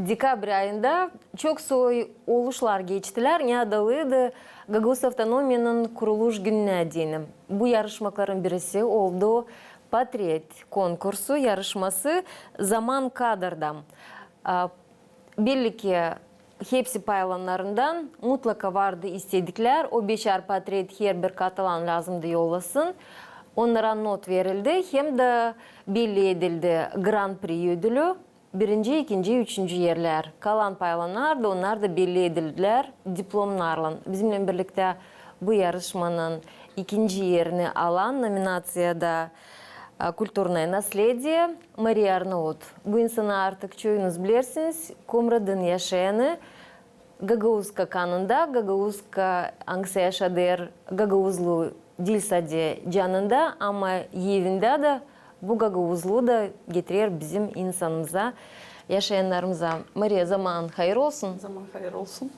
Dekabr ayında çok soy oluşlar geçtiler. Ne adalıydı? Gagavuz Avtonomiyanın kuruluş gününe diyelim. Bu yarışmaların birisi oldu. Patriot konkursu yarışması Zaman Kadır'da. Belli ki hepsi paylanlarından mutlaka vardı istedikler. O beşer patriot her bir Katalan lazımdı yollasın. Onlara not verildi. Hem de belli edildi Grand Prix ödülü. Birinci, ikinci, üçüncü yerler. Kalan paylanlar da onlar da belli edildiler diplomlarla. Bizimle birlikte bu yarışmanın ikinci yerini alan nominasyada Kulturное наследие Maria Arnaut. Bu insanı artık çoğunuz bilirsiniz. Komrad'ın yaşayanı Gagavuzka kanında, Gagavuzka angsa yaşadır, Gagavuzlu dilsade canında ama evinde de bu Gagavuzlu da getirir bizim insanımıza, yaşayanlarımıza. Maria zaman hayır olsun. Zaman hayır olsun.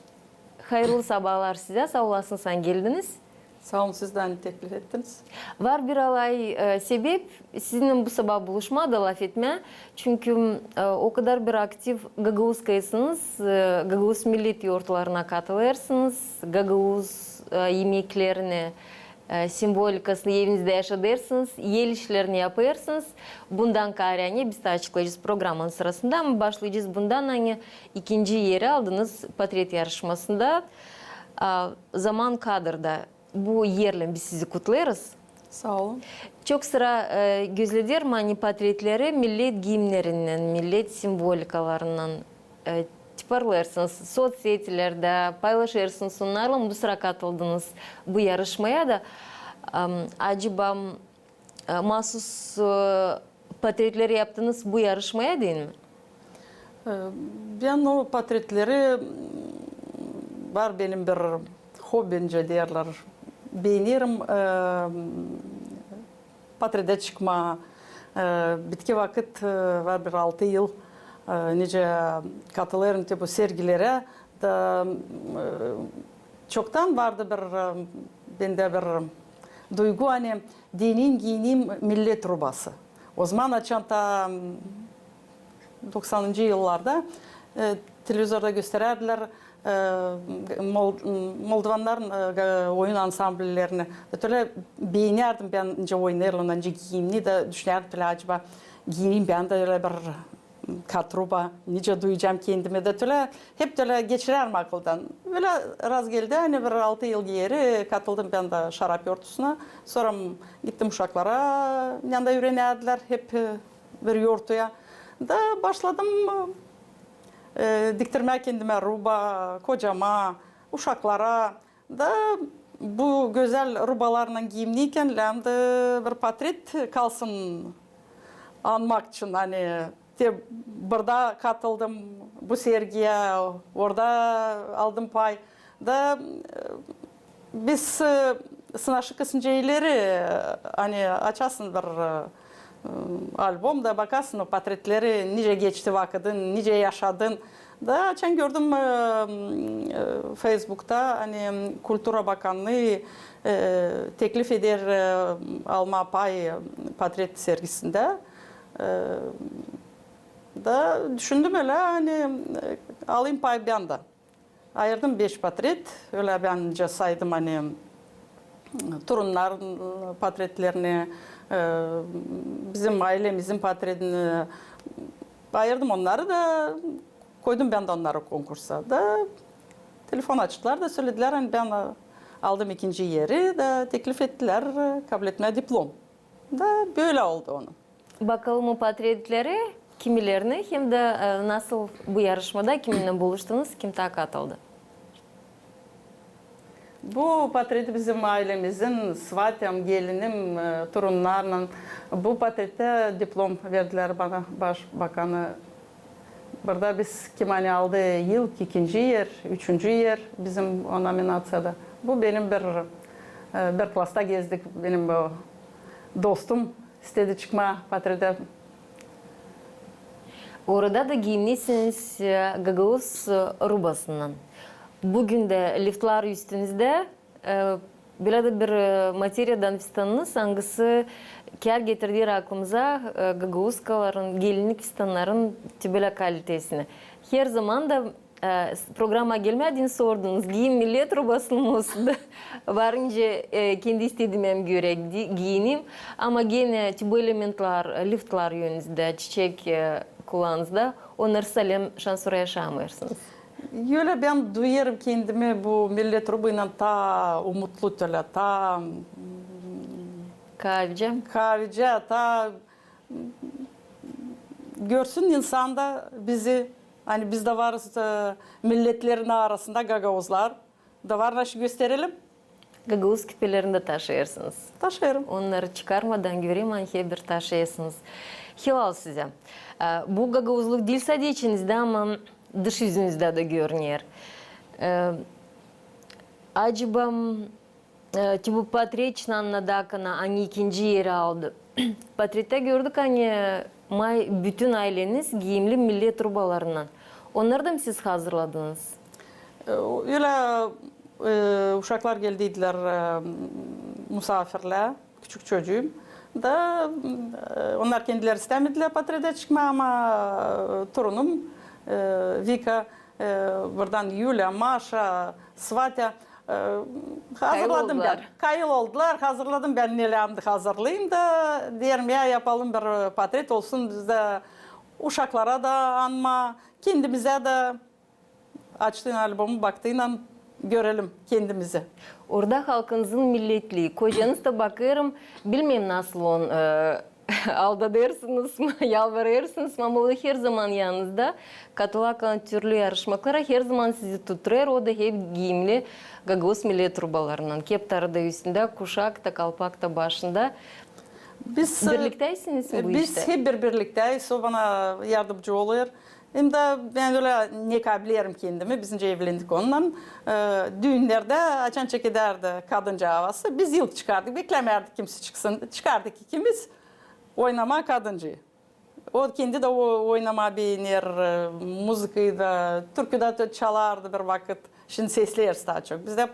Hayırlı sabahlar size. Sağ olasın sen geldiniz. Sağ olun sizden teklif ettiniz. Var bir alay sebep sizinle bu sabah buluşma da laf etme. Çünkü o kadar bir aktif Gagavuzkayısınız. Gagavuz millet yurtlarına katılırsınız. Gagavuz yemeklerini simbolikasını evinizde yaşadırsınız. El işlerini yaparsınız. Bundan kaynaklı biz de açıklayacağız programın sırasında ama başlayacağız bundan hani ikinci yeri aldınız Patriot yarışmasında. Zaman Kadır'da. Bu yerle biz sizi kutlarız. Sağ olun. Çok sıra gözledir mani patriotları millet giyimlerinden, millet simbolikalarından tiparlarsınız. Sosyetелerde paylaşırsınız. Onlarla bu sıra katıldınız bu yarışmaya da. Acaba mahsus patriotları yaptınız bu yarışmaya değil mi? Ben o patriotları var benim bir hobbince derler. Beğenirim patride çıkma. Bitki vakit var bir 6 yıl nice katılırım bu sergilere. Da, çoktan vardı bir bende bir duygu hani dinin giyinim millet rubası. O zaman açan ta 90'lı yıllarda televizyonda gösterirdiler. Moldovanların oyun ansambllerini. Öyle beğenirdim ben önce oynarlarla, önce giyimini de düşünürdüm acaba giyineyim ben de öyle bir katruba, nice duyacağım kendime de öyle hep öyle geçirerim akıldan. Öyle raz geldi hani bir 6 yıl geri katıldım ben de şarap yortusuna. Sonra gittim uşaklara yanında öğrenirdiler hep bir yortuya. Da başladım diktirmek kendime ruba, kocama, uşaklara da bu güzel rubalarla giyimliyken bir patriot kalsın anmak için hani burada katıldım bu sergiye, orada aldım pay da biz sınaşı kısıncayileri hani açasın bir albomda bakarsın o patriotları nice geçti vakıdın, nice yaşadın. Da açan gördüm Facebook'ta hani Kültür Bakanlığı teklif eder alma pay patriot sergisinde. Da düşündüm öyle hani alayım pay ben de. Ayırdım 5 patriot. Öyle bence saydım hani torunların patriotlarını, bizim ailemizin patriotini ayırdım onları da koydum ben de onları konkursa da telefon açtılar da söylediler hani ben aldım ikinci yeri da teklif ettiler kabul etme diplom da böyle oldu onun. Bakalım o patriotları kimilerini hem de nasıl bu yarışmada kiminle buluştunuz, kim katıldı? Bu patriot bizim ailemizin, svatyam, gelinim, torunlarla. Bu patriote diplom verdiler bana başbakanı. Burada biz kimani aldı yıl ikinci yer, üçüncü yer bizim o nominasyada. Bu benim bir klasta gezdik, benim bu dostum istedi çıkma patriote. Orada da giyimlisiniz Gagavuz rubasından. Bugün de liftler üstünüzde böyle bir materyadan fistanınız hangisi kâr getirdiği aklımıza gagauskaların, gelinlik fistanların tübele kalitesini. Her zaman da programa gelmeden sordunuz. Giyim millet robasının olsun da varınca kendi istediğim göre giyinim. Ama gene tübe elementler, liftler yönünüzde, çiçek kulağınızda onlar salem şansora yaşamıyorsunuz. Öyle ben duyarım kendimi bu millet rubuyla ta umutlu töle, ta kahvece, ta görsün insanda bizi, hani biz de varız milletlerin arasında gagavuzlar da var, nasıl gösterelim? Gagavuz küpelerini de taşıyorsunuz. Taşırım. Onları çıkarmadan göreyim, hani bir taşıyorsunuz. Hilal size. Bu gagavuzluk dil sadece içinizde ama dış yüzünüzde de görünüyor. Acaba bu Patreç'den nadakana hani ikinci yeri aldı. Patret'te gördük hani bütün aileniz giyimli millet rubalarından. Onları da mı siz hazırladınız? Öyle uşaklar geldiydiler misafirler, küçük çocuğum. Da onlar kendileri istemediler Patret'e çıkma ama torunum Vika, buradan Yulia, Maşa, Svatya hazırladım ben. Kayıl oldular, hazırladım ben nelerimi hazırlayayım da diyelim ya yapalım bir portret olsun bizde uşaklara da anma, kendimize de açtığın albümü baktığıyla görelim kendimizi. Orada halkınızın milletliği, kocanız da bakıyorum, bilmem nasıl onu aldatırsınız mı, yalvarırsınız mı ama o her zaman yanınızda katılan türlü yarışmalara her zaman sizi tutuyor. O da hep giyimli Gagavuz millet rubalarından. Keptarı da üstünde, kuşak da, kalpak da başında. Biz birlikteysiniz mi bu işte? Biz hep birlikteyiz. O bana yardımcı oluyor. Hem de ben öyle ne kabiliyerim kendimi. Biz önce evlendik onunla. Düğünlerde açan çekiderdi kadınca havası. Biz yıl çıkardık. Beklemerdik kimse çıksın. Çıkardık ikimiz. Oynama kadıncı. O kendi de oynama beğenir. Müziği da, türkü de çalardı bir vakit. Şimdi sesleriz daha çok. Biz de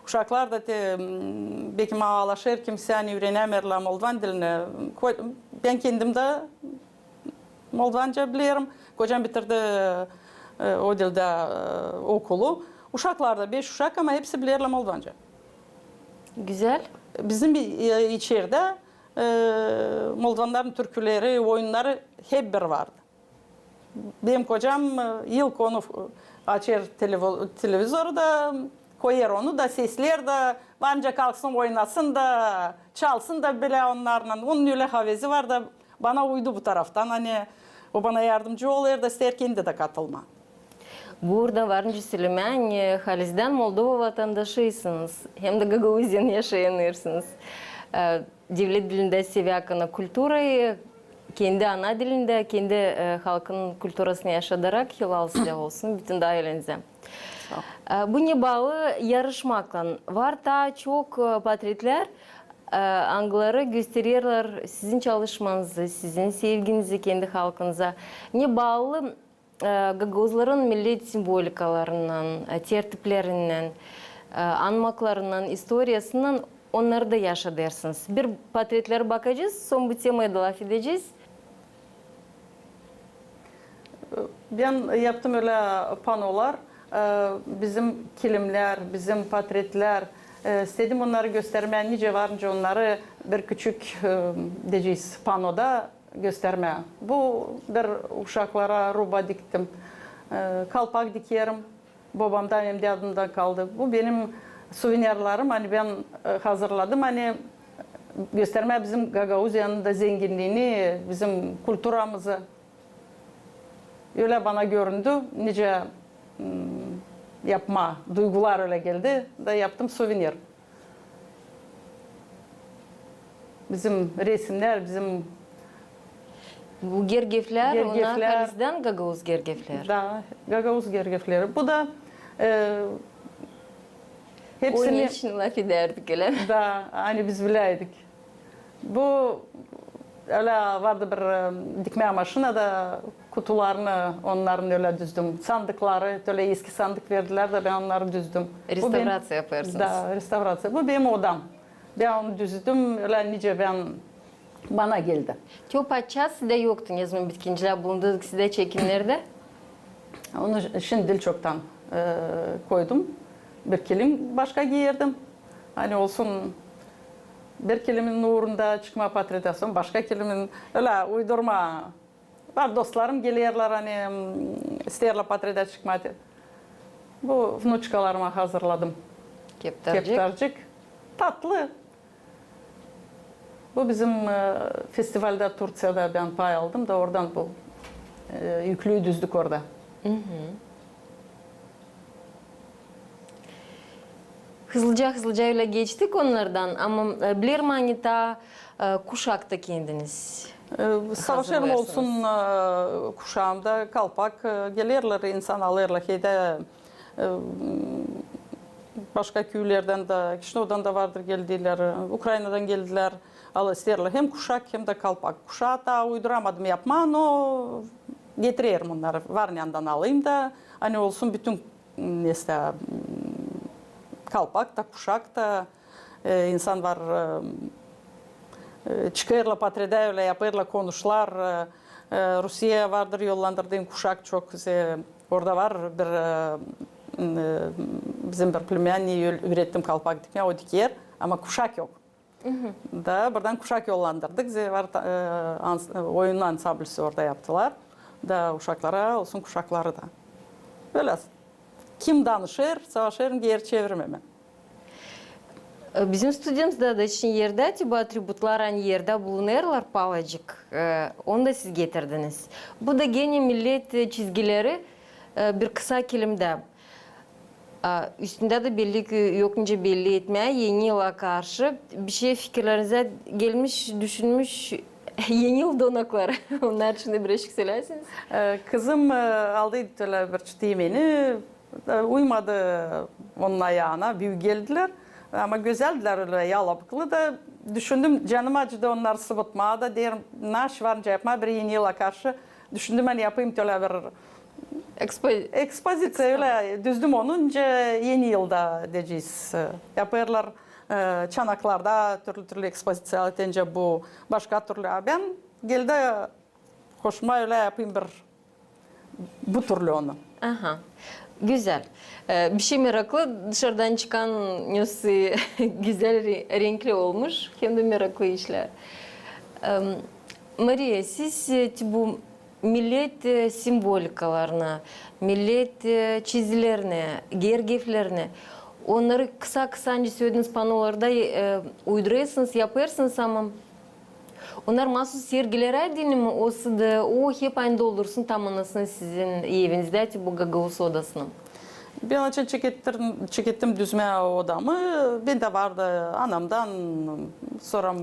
uşaklar da belki ağlaşır kimse hani öğrenemirler Moldovan dilini. Ben kendim de Moldovanca biliyorum. Kocam bitirdi o dilde okulu. Uşaklar da 5 uşak ama hepsi bilirler Moldovanca. Güzel. Bizim içeride Moldovanların türküleri, oyunları hep bir vardı. Benim kocam ilk onu açar televizoru da koyar onu da sesler de anca kalksın oynasın da çalsın da bile onlarla. Onun öyle havesi var da bana uydu bu taraftan. Hani o bana yardımcı oluyor da ister kendi de katılma. Burada varınca Süleyman, Halis'den Moldova vatandaşıysınız. Hem de Gagauz'dan yaşayanırsınız. Devlet dilinde seviyakana kültürayı, kendi ana dilinde, kendi halkın kültürasını yaşadarak hilal size olsun bütün dairenize. Bu ne bağlı yarışmakla var da çok portretler angları gösteriyorlar sizin çalışmanızı, sizin sevginizi kendi halkınıza. Ne bağlı Gagavuzların millet simbolikalarından, tertiplerinden, anmaklarından, historiasından onları da yaşadırsınız. Bir portretlere bakacağız, son bu temaya da laf edeceğiz. Ben yaptım öyle panolar, bizim kilimler, bizim portretler, istedim onları göstermeye, nice varınca onları bir küçük diyeceğiz panoda göstermeye. Bu bir uşaklara ruba diktim, kalpak dikiyorum, babamdan hem de adımdan kaldı. Bu benim suvenirlerim, hani ben hazırladım, hani göstermeye bizim Gagavuzya'nın da zenginliğini, bizim kültürümüzü. Öyle bana göründü, nice yapma duygular öyle geldi da yaptım suvenir. Bizim resimler, bizim bu gergefler, onlar Halis'den Gagavuz gergefler. Da, Gagavuz gergefleri. Bu da hepsini... Onun için laf ederdik öyle. Da, hani biz bileydik. Bu öyle vardı bir dikme maşına da kutularını onların öyle düzdüm. Sandıkları, öyle eski sandık verdiler de ben onları düzdüm. Restavrasyya yaparsınız. Da, restavrasyya. Bu benim odam. Ben onu düzdüm, öyle nice ben Bana geldi. Çok paça sizde yoktu ne zaman bitkinciler bulundu sizde çekimlerde? Onu şimdi çoktan koydum. Bir kilim başka giyirdim. Hani olsun bir kilimin uğrunda çıkma patritasyon, başka kilimin öyle uydurma. Var dostlarım geliyorlar hani isterler patrita çıkmadı. Bu vnuçkalarıma hazırladım. Keptarcık. Tatlı. Bu bizim festivalde Turciya'da ben pay aldım da oradan bu yüklüyü düzdük orada. Hızlıca öyle geçtik onlardan ama bilir mani ta kuşakta kendiniz? Savaşlarım olsun kuşağımda kalpak gelirler insan alırlar hede başka köylerden de Kişinev'den de vardır geldiler Ukrayna'dan geldiler al isterler hem kuşak hem de kalpak kuşağı da uyduramadım yapma no getiririm onları Varnyan'dan alayım da hani olsun bütün neste kalpak da kuşak da insan var çıkarla patrede öyle yaparla konuşlar. Rusya'ya vardır yollandırdığım kuşak çok orada var bir bizim bir plümeni ürettim kalpak dikme o diker ama kuşak yok. Da buradan kuşak yollandırdık. Var oyun ansamblisi orada yaptılar. Da uşaklara olsun kuşakları da. Böyle kim danışır, savaşırım geri çevirmem. Bizim stüdyomuzda da için yerde bu atributlar hani yerde bulunurlar palacık. Onu da siz getirdiniz. Bu da gene millet çizgileri bir kısa kilimde. Üstünde de belli yokunca belli etmeye yeni yıla karşı bir şey fikirlerinize gelmiş, düşünmüş yeni yıl donakları. Onlar için de bir eşlik söylersiniz. Kızım aldıydı bir çiğmeni. Uymadı onun ayağına. Büyük geldiler. Ama güzeldiler öyle yalapıklı da düşündüm canım acıdı onlar sıvıtmaya da derim naş varınca yapma bir yeni yıla karşı düşündüm ben yapayım öyle bir ekspozisyon öyle düzdüm onunca yeni yılda diyeceğiz yaparlar çanaklarda türlü ekspozisyon edince bu başka türlü ben geldi hoşuma öyle yapayım bir bu türlü onu. Aha. Güzel. Bir şey meraklı. Dışarıdan çıkan nüsü güzel, renkli olmuş. Hem de meraklı işler. Maria, siz bu millet simbolikalarına, millet çizilerine, gergiflerine onları kısa önce söylediğiniz panolarda uyduruyorsunuz, yaparsınız ama onlar mahsus sergilere değil mi? O hep aynı olursun tamamlasın sizin evinizde bu Gagavuz odasının. Ben açın çekettim düzme odamı. Ben de vardı anamdan sonra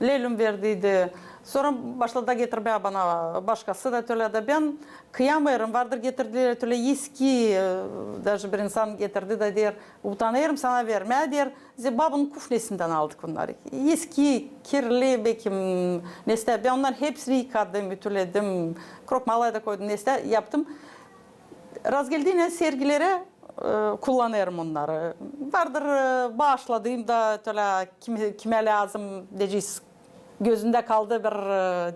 Leylüm verdiydi. Sonra başladı getirmeye bana başkası da öyle de ben kıyamıyorum vardır getirdiler öyle eski даже bir insan getirdi de der utanıyorum sana verme der. Babamın kuflesinden aldık bunları. Eski kirli bekim neste ben onlar hepsini yıkadım ütüledim. Krokmalayı da koydum neste yaptım. Raz geldiğine sergilere kullanıyorum onları. Vardır bağışladığım da öyle kime lazım diyeceğiz. Gözünde kaldı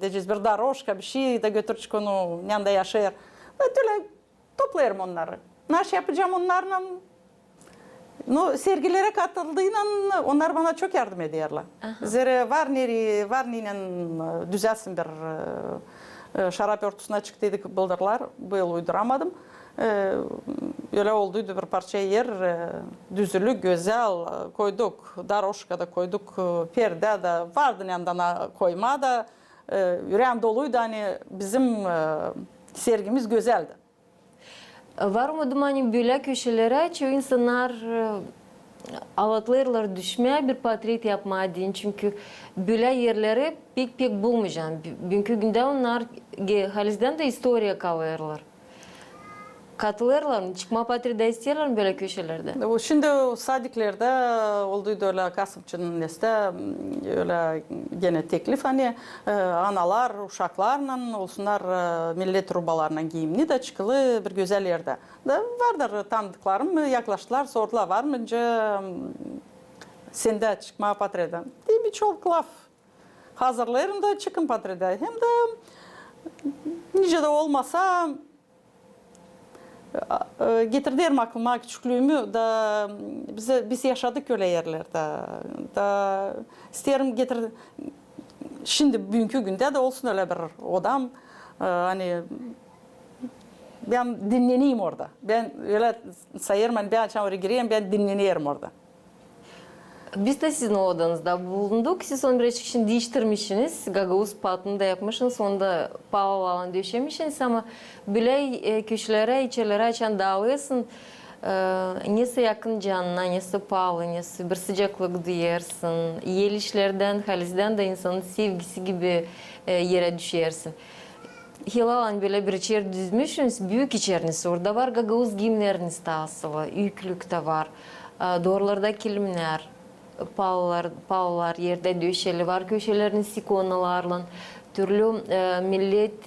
diyeceğiz bir daroşka bir şey de götürüp onu yanında yaşayır. Öyle toplarım onları. Nasıl yapacağım onlarla? No, sergilere katıldığıyla onlar bana çok yardım ediyorlar. Zira Varni'yle düzelsin bir şarap örtüsüne çıktıydık bıldırlar. Bu yıl uyduramadım. Öyle olduydu bir parça yer düzülü güzel koyduk. Daroşka'da koyduk. Perde de vardı yandan koyma da yüreğim doluydu. Hani bizim sergimiz güzeldi. Var mı hani böyle köşelere çoğu insanlar alatlarlar düşmeye bir portret yapmaya deyin. Çünkü böyle yerleri pek bulmayacağım. Bugünkü günde onlar halizden de historia kalırlar. Katılırlar mı? Çıkma patride istiyorlar mı böyle köşelerde? Şimdi sadiklerde olduydu öyle Kasımçı'nın neste öyle gene teklif hani analar, uşaklarla olsunlar millet rubalarla giyimli de çıkılı bir güzel yerde. Da vardır tanıdıklarım yaklaştılar sordular var mı? Sende çıkma patreden. Diye birçok laf. hazırlayırım da çıkın patrede. Hem de nice de olmasa getirdiğim aklıma küçüklüğümü da biz yaşadık öyle yerlerde. Da isterim getir şimdi bugünkü günde de olsun öyle bir odam hani ben dinleneyim orada. Ben öyle sayarım ben akşam oraya gireyim ben dinleniyorum orada. Biz de sizin odanızda bulunduk. Siz onu birazcık şimdi değiştirmişsiniz. Gagavuz patını da yapmışsınız. Onda pahalı alan döşemişsiniz ama böyle köşelere, içerilere açan dağılıyorsun. Nesi yakın canına, nesi pahalı, nesi bir sıcaklık duyarsın. Yelişlerden, halizden de insanın sevgisi gibi yere düşersin. Hilalan böyle bir içeri düzmüşsünüz. Büyük içeriniz orada var. Gagavuz giyimleriniz de asılı. Yüklük de var. Doğrularda kilimler. Pahalılar yerde döşeli var. Köşelerin sikonalarla. Türlü millet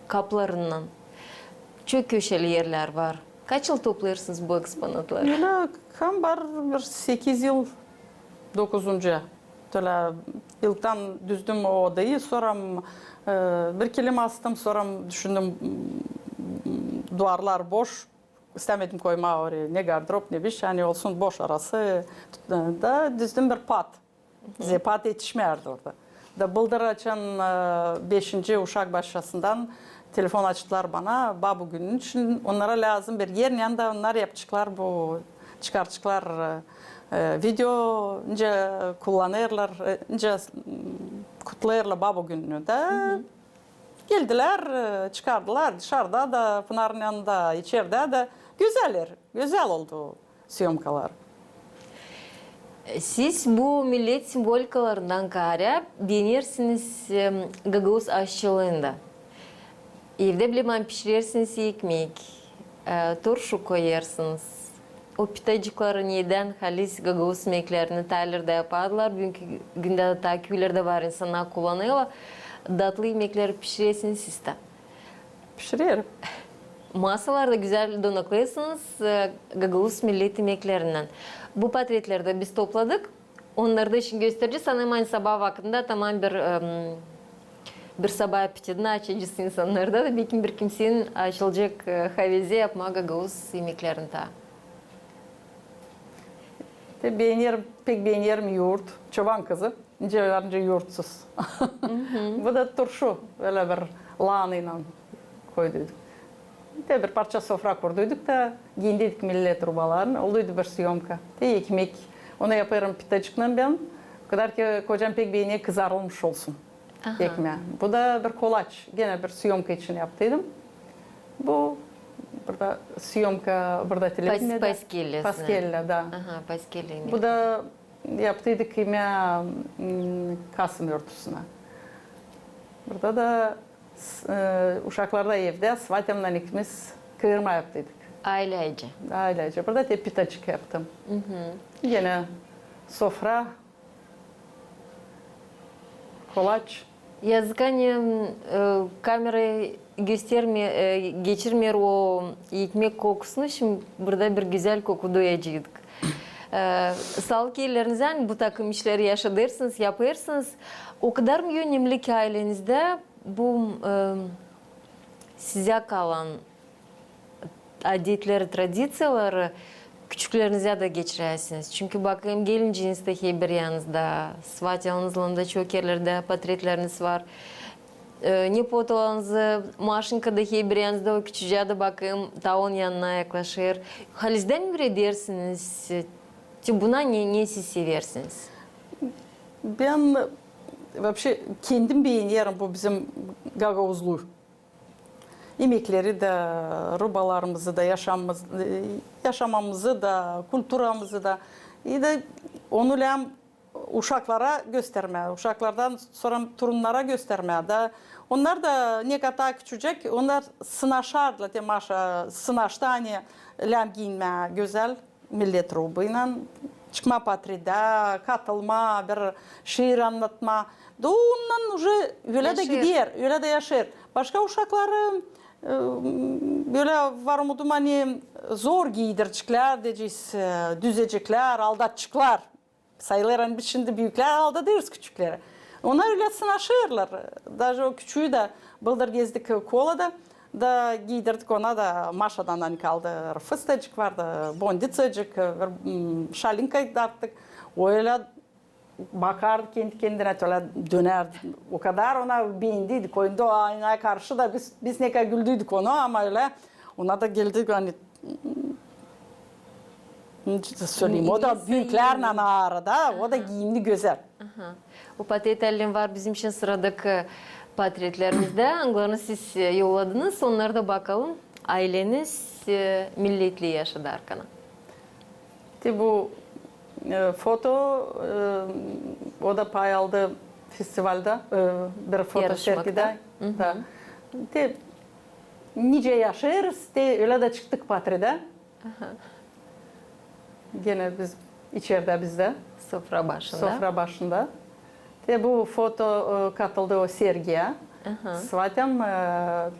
kaplarından. Çok köşeli yerler var. Kaç yıl toplayırsınız bu eksponatları? Öyle kam var bir 8 yıl 9. Öyle yıldan düzdüm o odayı. Sonra bir kelime astım. Sonra düşündüm duvarlar boş. İstemedim koyma oraya. Ne gardırop ne bir şey. Hani olsun boş arası. Da düzdüm bir pat. Bize pat yetişmerdi orada. Da bıldır açan 5. uşak başlasından telefon açtılar bana. Bu günün için onlara lazım bir yer. Yanında onlar yapacaklar bu çıkartacaklar video ince kullanırlar, ince kutlayırlar bu gününü de. Geldiler, çıkardılar dışarıda da Pınar'ın yanında, içeride de güzel oldu siyomkalar. Siz bu millet simbolikalarından kare denersiniz Gagavuz aşçılığında. Evde bile pişirirsiniz ekmek, turşu koyarsınız. O pitacıkları neden halis Gagavuz yemeklerini Taylar'da yaparlar. Bugünkü günde de ta köylerde var insanlar kullanıyorlar. Tatlı yemekleri pişirirsiniz siz de. Pişiriyorum. Masalarda güzel donaklıyorsunuz Gagavuz millet yemeklerinden. Bu portretleri de biz topladık. Onları da şimdi göstereceğiz. Hemen sabah vaktinde tamam bir sabah apetitini açıcısı insanlarda da belki bir kimsenin açılacak havezi yapma Gagavuz yemeklerinde. Pek beğenirim yoğurt, çoban kızı. İnce yoğurtsuz. Bu da turşu, öyle bir lağınıyla koyduyduk. Bir parça sofra kurduyduk da giyindiydik millet rubalarını. Oluydu bir siyomka. Ekmek. Onu yaparım pitacıkla ben. O kadar ki kocam pek beğeniye kızarılmış olsun ekmeği. Bu da bir kolaç. Gene bir siyomka için yaptıydım. Bu burada siyomka, burada televizyonda. Paskelle. Paskelle, da. Aha, paskelle yemek. Bu da yaptıydık yemeği Kasım örtüsüne. Burada da uşaklarda evde svatemla ikimiz kıyırma yaptıydık. Ailece. Ailece. Burada tepit açık yaptım. Yine sofra, kolaç. Yazık hani kamerayı geçirmiyor o ekmek kokusunu. Şimdi burada bir güzel koku duyacaktık. Sağlık yerlerinizden bu takım işleri yaşadırsınız, yapırsınız. O kadar mı önemli ki ailenizde bu size kalan adetleri, tradisiyaları küçüklerinize de geçirirsiniz. Çünkü bakayım gelinciniz de bir yanınızda, svatyanızla da çok yerlerde portretleriniz var. Nepotalarınızı maşinkada bir yanınızda o küçücüğe de bakayım ta onun yanına yaklaşır. Halizden biri dersiniz, buna ne siz seversiniz? Ben вообще kendim beğeniyorum bu bizim Gagavuzlu. Yemekleri de, rubalarımızı da, yaşamamızı da, kültürümüzü de. İyi de onu uşaklara göstermeye, uşaklardan sonra torunlara göstermeye de. Onlar da ne kadar küçücek, onlar sınaşardılar, temaşa, sınaşta hani lem giyinmeye güzel millet rubuyla. Çıkma patrida, katılma, bir şiir anlatma. Da ondan уже öyle de gider, öyle de yaşar. Başka uşakları böyle var umudum hani zor giydircikler, düzecekler, aldatçıklar. Sayılar biz şimdi büyükler aldı diyoruz küçükleri. Onlar öyle sınaşırlar. Даже o küçüğü de bıldır gezdik kolada da giydirdik ona da Maşa'dan hani kaldı. Fıstıcık vardı, bondicacık, şalinka darttık. Öyle bakardı kendi kendine öyle dönerdi. O kadar ona beğendiydik. Oyunda o aynaya karşı da biz ne kadar güldüydük onu ama öyle ona da geldik hani söyleyeyim. O da büyüklerle arada, o da giyimli güzel. Aha. O portretlerin var bizim için sıradaki portretlerimizde. Anglarını siz yolladınız. Onlara da bakalım. Aileniz milletli yaşadı arkana. Bu foto o da pay aldı festivalde bir foto sergide. Nice yaşarız. Öyle de çıktık portrede. Gene biz içeride bizde. Sofra başında. Sofra başında. Bu foto katıldı o sergiye. Svatem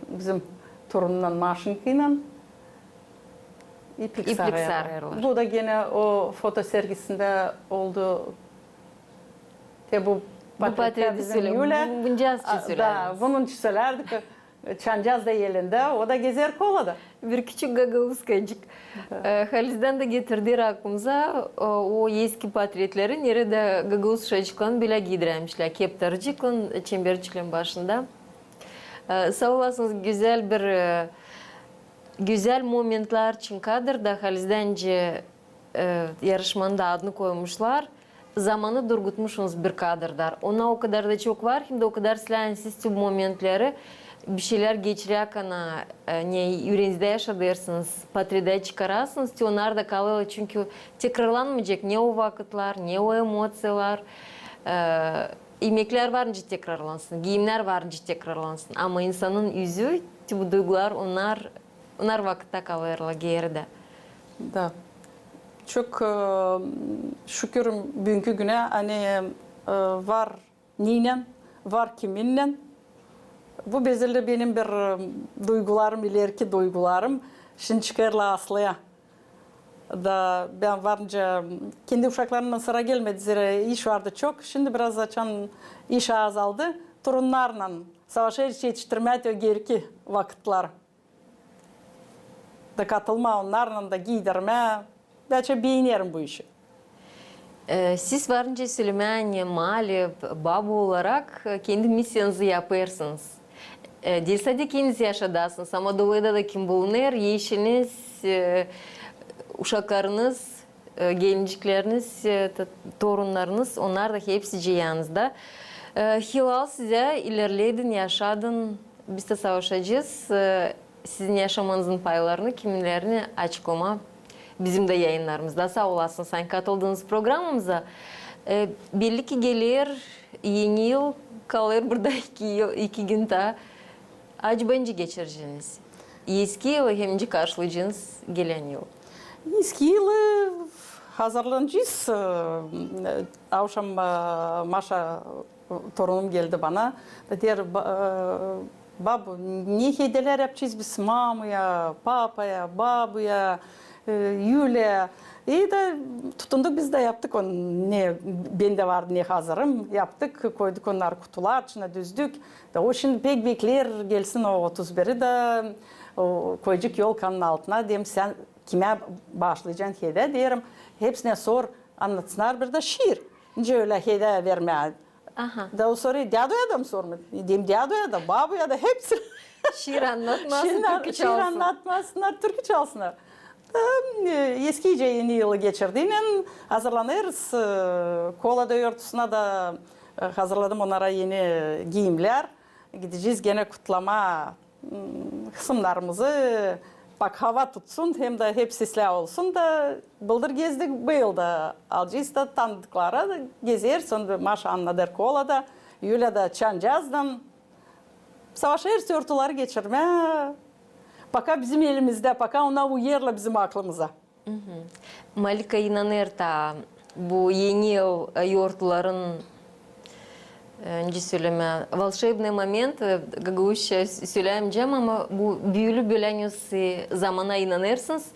bizim torunundan Maşinka'yla İplik Saraylar. Bu da gene o foto sergisinde oldu. Bu portreti söyle. Buncaz söylerdik. Bunun söylerdik. Çancaz da yerinde. O da gezer kolada. Bir küçük gagavuzkacık. Haliz'den de getirdi aklımıza o eski portretleri nerede gagavuz şacıklarını bile giydiremişler. Keptarcıkların, çemberciklerin başında. Sağ olasınız güzel momentler için kadırda Haliz'dence yarışmanın da adını koymuşlar. Zamanı durgutmuşsunuz bir kadırlar. Ona o kadar da çok var. Şimdi o kadar silensiz momentleri bir şeyler geçirerken yüreğinizde yaşadırsınız, portrede çıkararsınız. Onlar da kalıyor çünkü tekrarlanmayacak ne o vakitler, ne o emosiyalar. Yemekler varınca tekrarlansın, giyimler varınca tekrarlansın. Ama insanın yüzü, bu duygular onlar vakitte kalırlar geride. Da. Çok şükür bugünkü güne hani var ninen, var kiminle. Bu bezirli benim bir duygularım, ileriki duygularım. Şimdi çıkarla Aslı'ya. Da ben varınca kendi uşaklarımdan sıra gelmedi. Zira iş vardı çok. Şimdi biraz açan iş azaldı. Torunlarla savaşa yetiştirmeye gereki vakitler. Da katılma onlarla da giydirme. Belki beğenirim bu işi. Siz varınca Süleyman, Mali, baba olarak kendi misyonunuzu yaparsınız. Değil sadece kendiniz yaşadasınız ama doğuda da kim bulunur? Yeşiliniz, uşaklarınız, gelincikleriniz, torunlarınız, onlar da hepsi cihanınızda. Hilal size ilerledin, yaşadın, biz de savaşacağız. Sizin yaşamanızın paylarını, kimilerini açıklama bizim de yayınlarımızda. Sağ olasın sen katıldığınız programımıza. Belli gelir, yeni yıl kalır burada 2 gün daha. Acı bence geçireceğiniz. Eski yılı hem de karşılayacağınız gelen yıl. Eski yılı hazırlanacağız. Akşam Maşa torunum geldi bana. Der, babu ne hediyeler yapacağız biz mamaya, papaya, babuya, Yulia. İyi de tutunduk biz de yaptık onu. Ne bende vardı ne hazırım yaptık. Koyduk onları kutular içine düzdük. Da o şimdi pek bekler gelsin o 31'i de koyacak yolkanın altına. Diyeyim sen kime başlayacaksın hediye derim. Hepsine sor anlatsınlar bir de şiir. Nice öyle hediye vermeye. Da o soruyu dadoya da mı sormadı? Diyeyim dadoya da babuya da hepsi. Şiir anlatmasın, türkü çalsın. Şiir anlatmasınlar, türkü çalsınlar. Eskice yeni yılı geçirdiğine hazırlanırız. Kolada örtüsüne de hazırladım onlara yeni giyimler. Gideceğiz gene kutlama kısımlarımızı. Bak hava tutsun hem de hep sisli olsun da bıldır gezdik bu yılda. Alacağız da tanıdıklara da gezer. Sonra Maşa anladır kolada. Yulia da Çancaz'dan. Savaşa her örtüleri geçirme. Baka bizim elimizde, baka ona uyarla bizim aklımıza. Malika inanır da bu yeni yıl yortuların önce söyleme, волшебный момент, Gagavuzca söyleyemeyeceğim ama bu büyülü böleniyorsa zamana inanırsınız.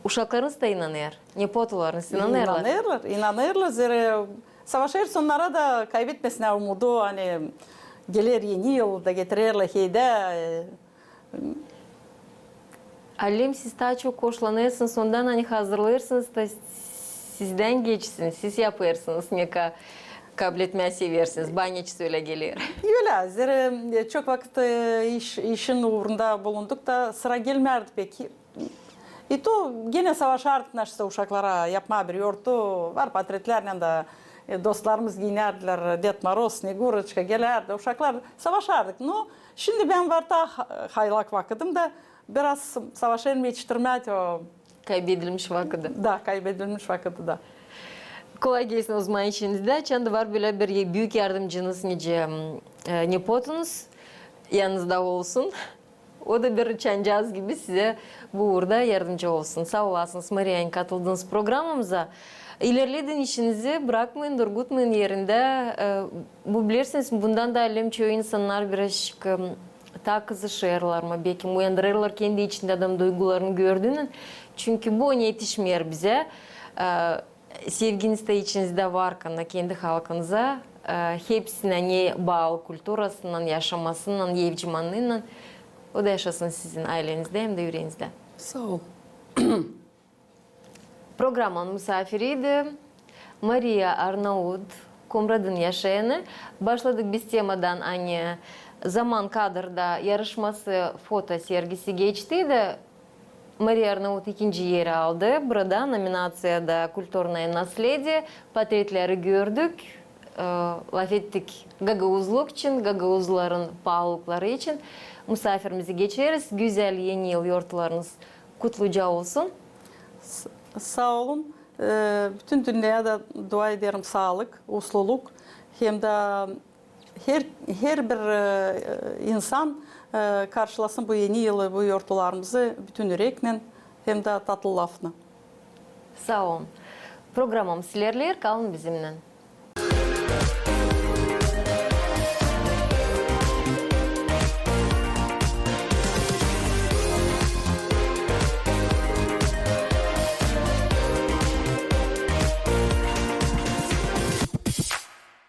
Uşaklarınız da inanır. Nepotularınız inanırlar. İnanırlar. Zira savaş sonlara da kaybetmesine umudu hani gelir yeni yılda getirirler heyde. Alem siz daha çok hoşlanırsınız, ondan hani hazırlarsınız da sizden geçsin, siz yaparsınız ne kadar kabul etmeyi seversiniz. Bana hiç öyle geliyor. Öyle. Zira çok vakit işin uğrunda bulunduk da sıra gelmerdi peki. To gene savaşardık naşsa uşaklara yapma bir yortu. Var patretlerle de dostlarımız giynerdiler. Ded Moroz, Snegurочка gelerdi. Uşaklar savaşardık. No, şimdi ben var da haylak vakitim de biraz savaşın geçiştirmedi o. Kaybedilmiş vakitte. Da kaybedilmiş vakitte da. Kolay gelsin o zaman işinizde. Çanda var böyle bir büyük yardımcınız nice nepotunuz yanınızda olsun. O da bir çancağız gibi size bu uğurda yardımcı olsun. Sağ olasınız Maria'nın katıldığınız programımıza. İlerlediğin işinizi bırakmayın, durgutmayın yerinde. Bu bilirsiniz bundan da alem çoğu insanlar birazcık daha kızışırlar mı? Belki uyandırırlar kendi içinde adam duygularını gördüğünün. Çünkü bu ne yetişmiyor bize. Sevginiz de içinizde varken kendi halkınıza hepsine ne bağlı kültürasından, yaşamasından, evcimanlığından o da yaşasın sizin ailenizde hem de yüreğinizde. Sağ ol. Programın misafiriydi Maria Arnaud, Kumrad'ın yaşayanı. Başladık biz temadan hani zaman kadrda yarışması foto sergisi geçti de Maria Arnaud ikinci yeri aldı. Burada nominasyada Kulturное наследие portretleri gördük. Laf ettik Gagauzluk için, Gagauzların pahalılıkları için. Misafirimizi geçeriz. Güzel yeni yıl yortularınız kutluca olsun. Sağ olun. Bütün dünyaya da dua ederim sağlık, usluluk. Hem de her bir insan karşılasın bu yeni yılı, bu yortularımızı bütün yürekle hem de tatlı lafla. Sağ olun. Programım sizlerle kalın bizimle.